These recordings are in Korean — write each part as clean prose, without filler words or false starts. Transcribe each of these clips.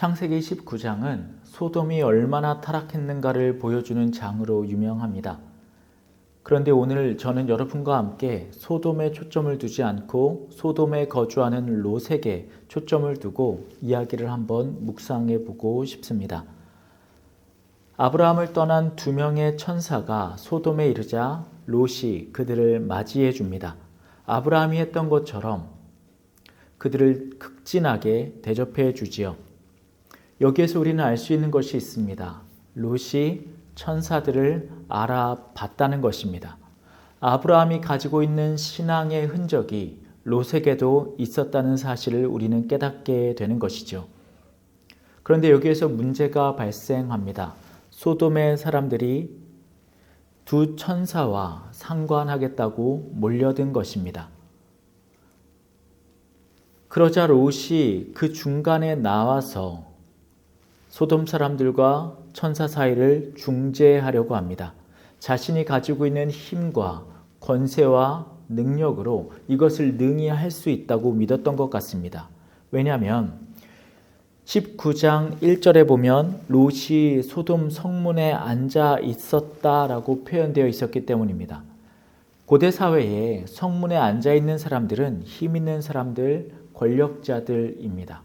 창세기 19장은 소돔이 얼마나 타락했는가를 보여주는 장으로 유명합니다. 그런데 오늘 저는 여러분과 함께 소돔에 초점을 두지 않고 소돔에 거주하는 롯에게 초점을 두고 이야기를 한번 묵상해 보고 싶습니다. 아브라함을 떠난 두 명의 천사가 소돔에 이르자 롯이 그들을 맞이해 줍니다. 아브라함이 했던 것처럼 그들을 극진하게 대접해 주지요. 여기에서 우리는 알 수 있는 것이 있습니다. 롯이 천사들을 알아봤다는 것입니다. 아브라함이 가지고 있는 신앙의 흔적이 롯에게도 있었다는 사실을 우리는 깨닫게 되는 것이죠. 그런데 여기에서 문제가 발생합니다. 소돔의 사람들이 두 천사와 상관하겠다고 몰려든 것입니다. 그러자 롯이 그 중간에 나와서 소돔 사람들과 천사 사이를 중재하려고 합니다. 자신이 가지고 있는 힘과 권세와 능력으로 이것을 능히 할 수 있다고 믿었던 것 같습니다. 왜냐하면 19장 1절에 보면 롯이 소돔 성문에 앉아 있었다라고 표현되어 있었기 때문입니다. 고대 사회에 성문에 앉아 있는 사람들은 힘 있는 사람들, 권력자들입니다.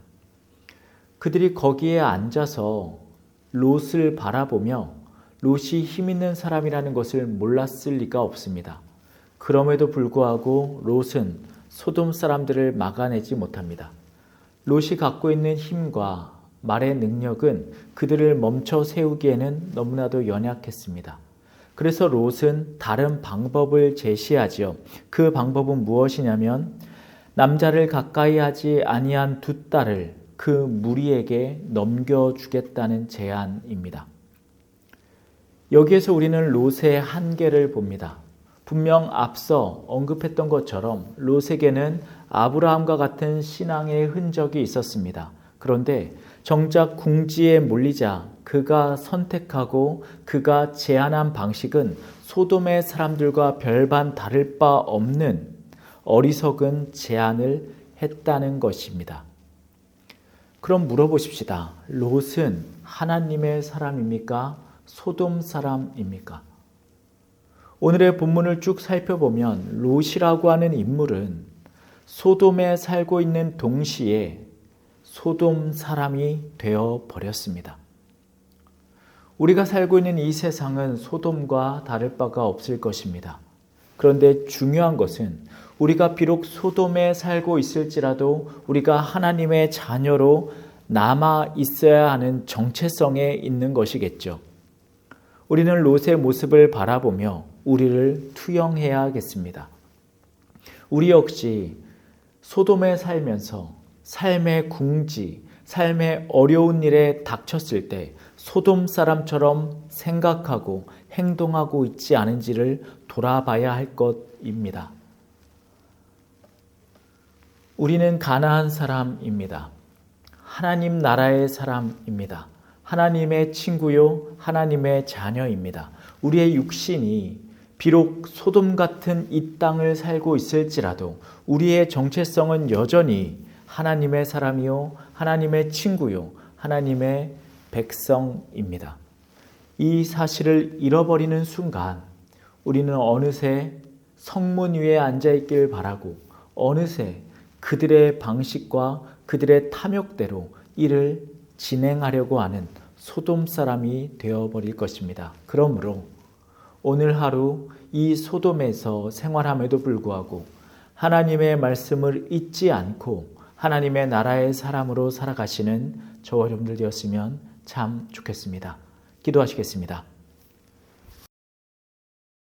그들이 거기에 앉아서 롯을 바라보며 롯이 힘 있는 사람이라는 것을 몰랐을 리가 없습니다. 그럼에도 불구하고 롯은 소돔 사람들을 막아내지 못합니다. 롯이 갖고 있는 힘과 말의 능력은 그들을 멈춰 세우기에는 너무나도 연약했습니다. 그래서 롯은 다른 방법을 제시하지요. 그 방법은 무엇이냐면 남자를 가까이 하지 아니한 두 딸을 그 무리에게 넘겨주겠다는 제안입니다. 여기에서 우리는 롯의 한계를 봅니다. 분명 앞서 언급했던 것처럼 롯에게는 아브라함과 같은 신앙의 흔적이 있었습니다. 그런데 정작 궁지에 몰리자 그가 선택하고 그가 제안한 방식은 소돔의 사람들과 별반 다를 바 없는 어리석은 제안을 했다는 것입니다. 그럼 물어보십시다. 롯은 하나님의 사람입니까? 소돔 사람입니까? 오늘의 본문을 쭉 살펴보면 롯이라고 하는 인물은 소돔에 살고 있는 동시에 소돔 사람이 되어 버렸습니다. 우리가 살고 있는 이 세상은 소돔과 다를 바가 없을 것입니다. 그런데 중요한 것은 우리가 비록 소돔에 살고 있을지라도 우리가 하나님의 자녀로 남아 있어야 하는 정체성에 있는 것이겠죠. 우리는 롯의 모습을 바라보며 우리를 투영해야겠습니다. 우리 역시 소돔에 살면서 삶의 궁지, 삶의 어려운 일에 닥쳤을 때 소돔 사람처럼 생각하고 행동하고 있지 않은지를 돌아봐야 할 것입니다. 우리는 가나안 사람입니다. 하나님 나라의 사람입니다. 하나님의 친구요, 하나님의 자녀입니다. 우리의 육신이 비록 소돔 같은 이 땅을 살고 있을지라도 우리의 정체성은 여전히 하나님의 사람이요, 하나님의 친구요, 하나님의 백성입니다. 이 사실을 잃어버리는 순간 우리는 어느새 성문 위에 앉아있길 바라고 어느새 그들의 방식과 그들의 탐욕대로 일을 진행하려고 하는 소돔 사람이 되어버릴 것입니다. 그러므로 오늘 하루 이 소돔에서 생활함에도 불구하고 하나님의 말씀을 잊지 않고 하나님의 나라의 사람으로 살아가시는 저와 여러분들 되었으면 참 좋겠습니다. 기도하시겠습니다.